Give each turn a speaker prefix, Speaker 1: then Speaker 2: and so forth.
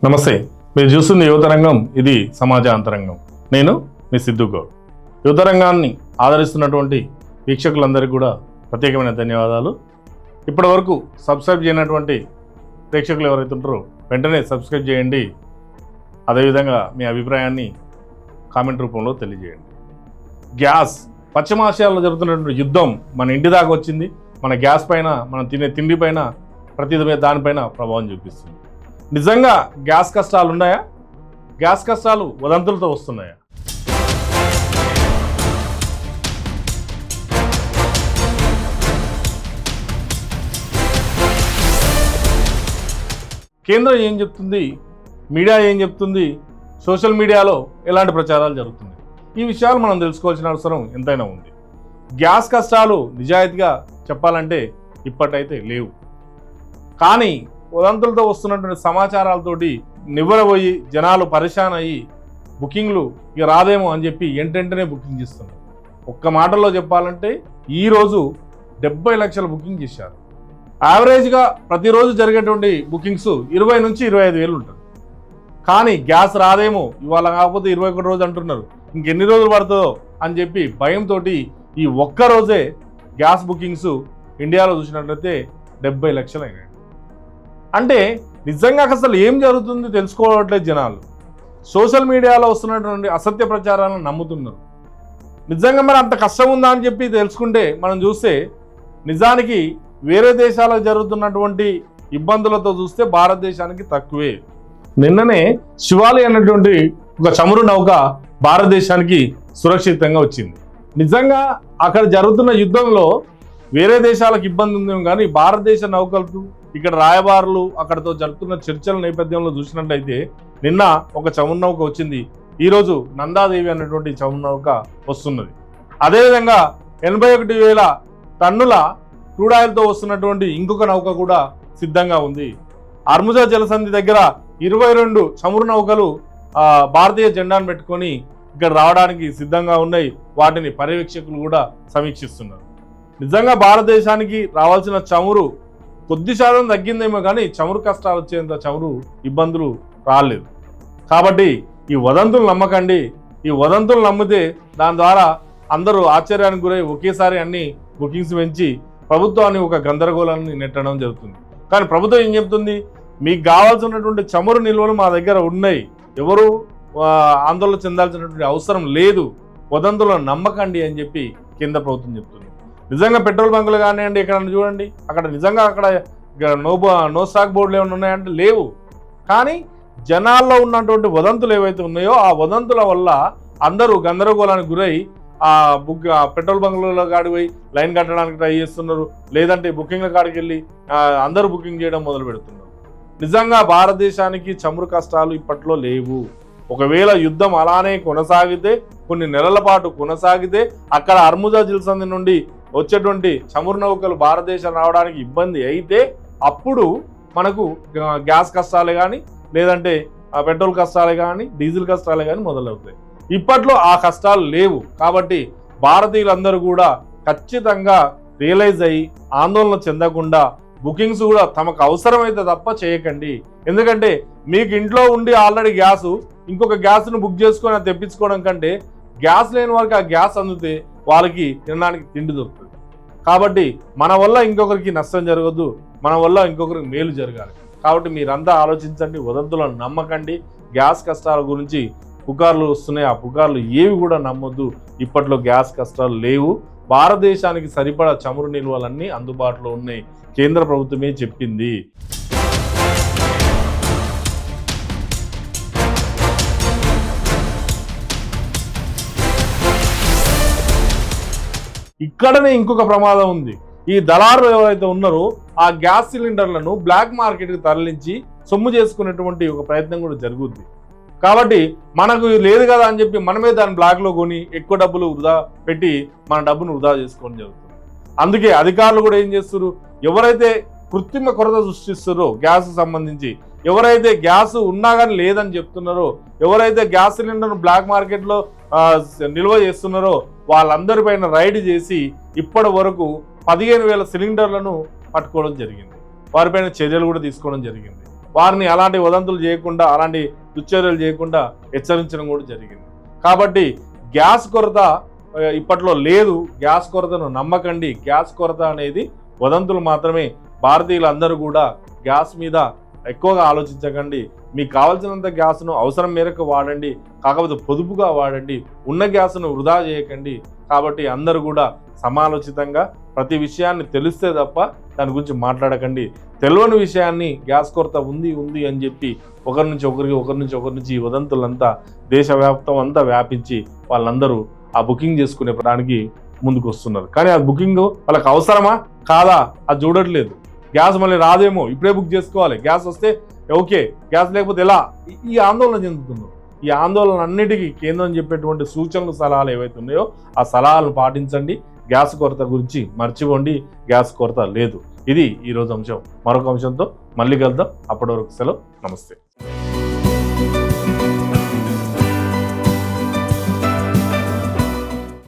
Speaker 1: నమస్తే, మీరు చూస్తుంది యువతరంగం. ఇది సమాజ అంతరంగం. నేను మీ సిద్ధు గౌడ్. యువతరంగాన్ని ఆదరిస్తున్నటువంటి వీక్షకులందరికీ కూడా ప్రత్యేకమైన ధన్యవాదాలు. ఇప్పటి వరకు సబ్స్క్రైబ్ చేయనటువంటి ప్రేక్షకులు ఎవరైతే ఉంటారో వెంటనే సబ్స్క్రైబ్ చేయండి. అదేవిధంగా మీ అభిప్రాయాన్ని కామెంట్ రూపంలో తెలియజేయండి. గ్యాస్, పశ్చిమాసియాలో జరుగుతున్నటువంటి యుద్ధం మన ఇంటి దాకా వచ్చింది. మన గ్యాస్ పైన, మనం తినే తిండి పైన, ప్రతి దానిపైన ప్రభావం చూపిస్తుంది. నిజంగా గ్యాస్ కష్టాలు ఉన్నాయా? గ్యాస్ కష్టాలు వదంతులతో వస్తున్నాయా? కేంద్రం ఏం చెప్తుంది? మీడియా ఏం చెప్తుంది? సోషల్ మీడియాలో ఎలాంటి ప్రచారాలు జరుగుతున్నాయి? ఈ విషయాలు మనం తెలుసుకోవాల్సిన అవసరం ఎంతైనా ఉంది. గ్యాస్ కష్టాలు నిజాయితీగా చెప్పాలంటే ఇప్పటైతే లేవు. కానీ వదంతులతో వస్తున్నటువంటి సమాచారాలతోటి నివ్వరపోయి జనాలు పరేషాన్ అయ్యి బుకింగ్లు ఇక రాదేమో అని చెప్పి వెంటనే బుకింగ్ చేస్తున్నారు. ఒక్క మాటలో చెప్పాలంటే ఈరోజు 70 లక్షల బుకింగ్ చేశారు. యావరేజ్గా ప్రతిరోజు జరిగేటువంటి బుకింగ్స్ 20 నుంచి 25 వేలు ఉంటుంది. కానీ గ్యాస్ రాదేమో, ఇవాళ కాకపోతే 21 రోజు అంటున్నారు, ఇంకెన్ని రోజులు పడుతుందో అని చెప్పి భయంతో ఈ ఒక్కరోజే గ్యాస్ బుకింగ్స్ ఇండియాలో చూసినట్లయితే 70 లక్షలు అయినాయి. అంటే నిజంగా అసలు ఏం జరుగుతుంది తెలుసుకోవట్లేదు జనాలు. సోషల్ మీడియాలో వస్తున్నటువంటి అసత్య ప్రచారాలను నమ్ముతున్నారు. నిజంగా మరి అంత కష్టం ఉందా అని చెప్పి తెలుసుకుంటే మనం చూస్తే నిజానికి వేరే దేశాలకు జరుగుతున్నటువంటి ఇబ్బందులతో చూస్తే భారతదేశానికి తక్కువే. నిన్ననే శివాలి అన్నటువంటి ఒక చమురు నౌక భారతదేశానికి సురక్షితంగా వచ్చింది. నిజంగా అక్కడ జరుగుతున్న యుద్ధంలో వేరే దేశాలకు ఇబ్బంది ఉందేమో కానీ భారతదేశ నౌకలకు, ఇక్కడ రాయబారులు అక్కడతో జరుగుతున్న చర్చల నేపథ్యంలో చూసినట్లయితే నిన్న ఒక చమురు నౌక వచ్చింది. ఈరోజు నందాదేవి అన్నటువంటి చమురు నౌక వస్తున్నది. అదేవిధంగా 81,000 టన్నుల క్రూడ్ ఆయిల్తో వస్తున్నటువంటి ఇంకొక నౌక కూడా సిద్ధంగా ఉంది. అర్ముజా జలసంధి దగ్గర 22 చమురు నౌకలు భారతీయ జెండాను పెట్టుకొని ఇక్కడ రావడానికి సిద్ధంగా ఉన్నాయి. వాటిని పర్యవేక్షకులు కూడా సమీక్షిస్తున్నారు. నిజంగా భారతదేశానికి రావాల్సిన చమురు కొద్ది శాతం తగ్గిందేమో కానీ చమురు కష్టాలు వచ్చేంత చమురు ఇబ్బందులు రాలేదు. కాబట్టి ఈ వదంతులు నమ్మకండి. ఈ వదంతులు నమ్మితే దాని ద్వారా అందరూ ఆశ్చర్యానికి గురై ఒకేసారి అన్ని బుకింగ్స్ పెంచి ప్రభుత్వాన్ని ఒక గందరగోళాన్ని నెట్టడం జరుగుతుంది. కానీ ప్రభుత్వం ఏం చెప్తుంది? మీకు కావాల్సినటువంటి చమురు నిల్వలు మా దగ్గర ఉన్నాయి, ఎవరు ఆందోళన చెందాల్సినటువంటి అవసరం లేదు, వదంతులను నమ్మకండి అని చెప్పి కేంద్ర ప్రభుత్వం చెప్తుంది. నిజంగా పెట్రోల్ బంకులు కానివ్వండి, ఎక్కడ చూడండి, అక్కడ నిజంగా అక్కడ నో స్టాక్ బోర్డులు ఏమైనా ఉన్నాయంటే లేవు. కానీ జనాల్లో ఉన్నటువంటి వదంతులు ఏవైతే ఉన్నాయో ఆ వదంతుల వల్ల అందరూ గందరగోళానికి గురై పెట్రోల్ బంకులలో కాడికి పోయి లైన్ కట్టడానికి ట్రై చేస్తున్నారు. లేదంటే బుకింగ్ల కాడికి వెళ్ళి అందరూ బుకింగ్ చేయడం మొదలు పెడుతున్నారు. నిజంగా భారతదేశానికి చమురు కష్టాలు ఇప్పట్లో లేవు. ఒకవేళ యుద్ధం అలానే కొనసాగితే, కొన్ని నెలల పాటు కొనసాగితే, అక్కడ అర్ముజా జలసంధి నుండి వచ్చేటువంటి చమురు నౌకలు భారతదేశం రావడానికి ఇబ్బంది అయితే అప్పుడు మనకు గ్యాస్ కష్టాలే కానీ, లేదంటే పెట్రోల్ కష్టాలే కానీ, డీజిల్ కష్టాలే కానీ మొదలవుతాయి. ఇప్పట్లో ఆ కష్టాలు లేవు. కాబట్టి భారతీయులందరూ కూడా ఖచ్చితంగా రియలైజ్ అయ్యి ఆందోళన చెందకుండా బుకింగ్స్ కూడా తమకు అవసరమైతే తప్ప చేయకండి. ఎందుకంటే మీకు ఇంట్లో ఉండి ఆల్రెడీ గ్యాసు, ఇంకొక గ్యాస్ను బుక్ చేసుకొని తెప్పించుకోవడం కంటే గ్యాస్ లేని వారికి ఆ గ్యాస్ అందితే వాళ్ళకి తినడానికి తిండి దొరుకుతుంది. కాబట్టి మన వల్ల ఇంకొకరికి నష్టం జరగద్దు, మన వల్ల ఇంకొకరికి మేలు జరగాలి. కాబట్టి మీరంతా ఆలోచించండి, వదంతులను నమ్మకండి. గ్యాస్ కష్టాల గురించి పుకార్లు వస్తున్నాయి, ఆ పుకార్లు ఏవి కూడా నమ్మొద్దు. ఇప్పట్లో గ్యాస్ కష్టాలు లేవు. భారతదేశానికి సరిపడా చమురు నిల్వలన్నీ అందుబాటులో ఉన్నాయి. కేంద్ర ప్రభుత్వమే చెప్పింది. ఇక్కడనే ఇంకొక ప్రమాదం ఉంది. ఈ దళారులు ఎవరైతే ఉన్నారో ఆ గ్యాస్ సిలిండర్లను బ్లాక్ మార్కెట్కి తరలించి సొమ్ము చేసుకునేటువంటి ఒక ప్రయత్నం కూడా జరుగుద్ది. కాబట్టి మనకు లేదు కదా అని చెప్పి మనమే దాన్ని బ్లాక్లో కొని ఎక్కువ డబ్బులు వృధా పెట్టి మన డబ్బును వృధా చేసుకోవడం జరుగుతుంది. అందుకే అధికారులు కూడా ఏం చేస్తారు? ఎవరైతే కృత్రిమ కొరత సృష్టిస్తారో గ్యాస్ సంబంధించి, ఎవరైతే గ్యాస్ ఉన్నా కానీ లేదని చెప్తున్నారో, ఎవరైతే గ్యాస్ సిలిండర్ బ్లాక్ మార్కెట్లో నిల్వ చేస్తున్నారో వాళ్ళందరిపైన రైడ్ చేసి ఇప్పటి వరకు 15,000 సిలిండర్లను పట్టుకోవడం జరిగింది. వారిపైన చర్యలు కూడా తీసుకోవడం జరిగింది. వారిని అలాంటి వదంతులు చేయకుండా, అలాంటి దుశ్చర్యలు చేయకుండా హెచ్చరించడం కూడా జరిగింది. కాబట్టి గ్యాస్ కొరత ఇప్పట్లో లేదు. గ్యాస్ కొరతను నమ్మకండి. గ్యాస్ కొరత అనేది వదంతులు మాత్రమే. భారతీయులందరూ కూడా గ్యాస్ మీద ఎక్కువగా ఆలోచించకండి. మీకు కావాల్సినంత గ్యాస్ను అవసరం మేరకు వాడండి, కాకపోతే పొదుపుగా వాడండి. ఉన్న గ్యాస్ను వృధా చేయకండి. కాబట్టి అందరూ కూడా సమాలోచితంగా ప్రతి విషయాన్ని తెలిస్తే తప్ప దాని గురించి మాట్లాడకండి. తెలియని విషయాన్ని గ్యాస్ కొరత ఉంది అని చెప్పి ఒకరి నుంచి ఈ వదంతులంతా దేశవ్యాప్తం అంతా వ్యాపించి వాళ్ళందరూ ఆ బుకింగ్ చేసుకునే దానికి ముందుకు వస్తున్నారు. కానీ ఆ బుకింగ్ వాళ్ళకి అవసరమా కాదా అది చూడట్లేదు. గ్యాస్ మళ్ళీ రాదేమో, ఇప్పుడే బుక్ చేసుకోవాలి, గ్యాస్ వస్తే ఓకే, గ్యాస్ లేకపోతే ఎలా, ఈ ఆందోళన చెందుతున్నారు. ఈ ఆందోళన అన్నిటికీ కేంద్రం చెప్పేటువంటి సూచనలు, సలహాలు ఏవైతే ఉన్నాయో ఆ సలహాలను పాటించండి. గ్యాస్ కొరత గురించి మర్చిపోండి. గ్యాస్ కొరత లేదు. ఇది ఈరోజు అంశం. మరొక అంశంతో మళ్ళీ కలుద్దాం. అప్పటి వరకు సెలవు. నమస్తే.